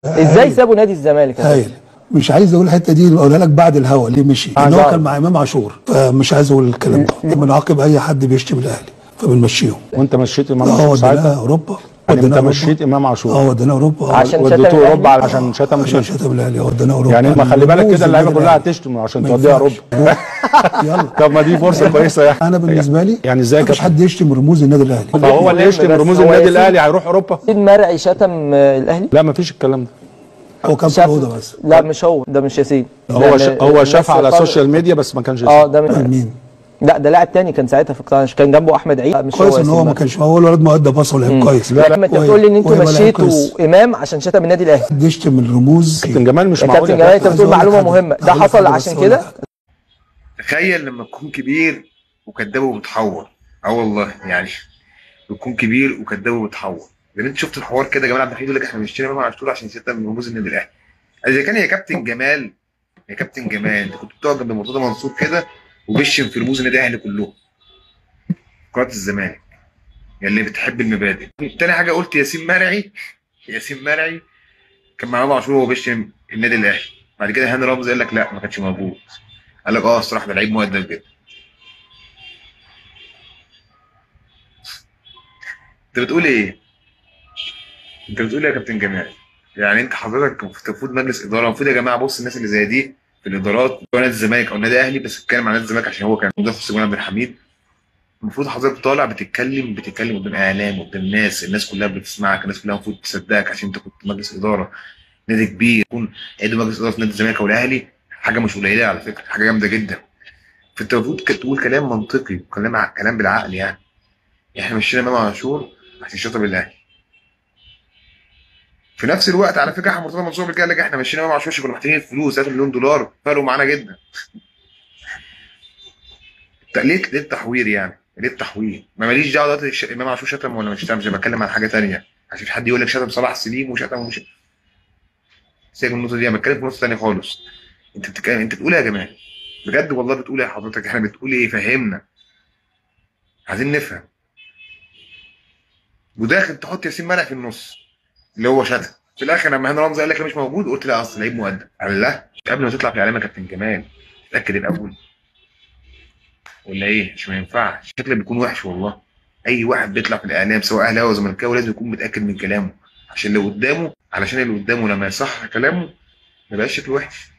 ازاي سابوا نادي الزمالك يا هايل. مش عايز اقول الحته دي، اقولها لك بعد الهوا ليه مشي، ان هو كان مع امام عاشور، فمش عايز اقول الكلام ده. بنعاقب اي حد بيشتم الاهلي فبنمشيهم. وانت مشيت امام عاشور ساعتها؟ وديناه اوروبا. يعني انت مشيت امام عاشور؟ وديناه اوروبا. عشان وديته اوروبا عشان شتم عشان شتم الاهلي. وديناه اوروبا. يعني ما خلي بالك كده، اللعيبه كلها هتشتم عشان توديها اوروبا. يلا. طب ما دي فرصه كويسه يعني. انا بالنسبه لي يعني ازاي مفيش حد يشتم رموز النادي الاهلي. فهو اللي يشتم رموز النادي الاهلي هيروح اوروبا؟ ياسين مرعي شتم الاهلي؟ لا مفيش الكلام ده. هو كان في الاوضه بس. لا مش هو ده، مش ياسين. هو شاف على السوشيال ميديا بس ما كانش ياسين. ده مين؟ لا ده لاعب تاني كان ساعتها في القطاع، كان جنبه احمد عيد. مش كويس ان هو ما كانش، هو الولد مؤدب اصلا ولعب كويس. لا انت بتقول لي ان انتوا مشيتوا امام عشان شتم النادي الاهلي. يشتم الرموز. كابتن جمال مش معقول. كابتن جمال انت بتقول معلومه مهمه، ده حصل عشان كده. تخيل لما تكون كبير وكداب وبتحور. والله يعني بتكون كبير وكداب وبتحور. لان انت شفت الحوار كده، جمال عبد الحميد يقول لك احنا بنشتري امام عاشور عشان يشتم من رموز النادي الاهلي. اذا كان يا كابتن جمال انت كنت بتقعد جنب مرتضى منصور كده وبشم في رموز النادي الاهلي كلهم. قناه الزمالك يا اللي بتحب المبادئ. تاني حاجه قلت ياسين مرعي كان مع امام عاشور وهو بيشتم النادي الاهلي. بعد كده هاني رمزي قال لك لا ما كانش موجود. قال لك الصراحه ده لعيب مؤدب جدا. انت بتقول ايه؟ يا كابتن جمال؟ يعني انت حضرتك المفروض مجلس اداره، المفروض يا جماعه بص الناس اللي زي دي في الادارات بتوع نادي الزمالك او النادي الاهلي، بس بتكلم عن نادي الزمالك عشان هو كان مدرس جمال عبد الحميد. المفروض حضرتك طالع بتتكلم قدام اعلام، قدام الناس كلها بتسمعك، الناس كلها المفروض تصدقك عشان انت كنت مجلس اداره نادي كبير. يكون عضو مجلس اداره نادي الزمالك او الاهلي حاجه مش قليله على فكره، حاجه جامده جدا. فانت المفروض تقول كلام منطقي كلام بالعقل. يعني احنا مشينا امام عاشور عشان شطب الاهلي. في نفس الوقت على فكره احمد مرتضى منصور قال لك احنا مشينا امام عاشور عشان كنا محتاجين فلوس 3 مليون دولار، فرقوا معانا جدا. ليه التحوير يعني؟ ليه التحوير؟ ما ماليش دعوه دلوقتي امام عاشور شتم ولا مش شتم، مش بتكلم عن حاجه ثانيه عشان حد يقول لك شتم صلاح سليم وشتم ومش. سيبك من النقطه دي، انا بتكلم في نقطه ثانيه خالص. انت بتقول ايه يا جماعه؟ بجد والله بتقول ايه حضرتك؟ احنا بتقول ايه؟ فهمنا، عايزين نفهم. وداخل تحط ياسين مرعي في النص اللي هو شتم. في الاخر لما هاني رمزي قال لك مش موجود قلت لا اصل لعيب مؤدب. قال لا قبل ما تطلع في اعلام يا كابتن جمال اتاكد الاول ولا ايه؟ مش ما ينفعش، شكلك بيكون وحش والله. اي واحد بيطلع في الاعلام سواء اهلاوي او زملكاوي لازم يكون متاكد من كلامه عشان اللي قدامه، علشان اللي قدامه لما يصح كلامه ما يبقاش شكله وحش.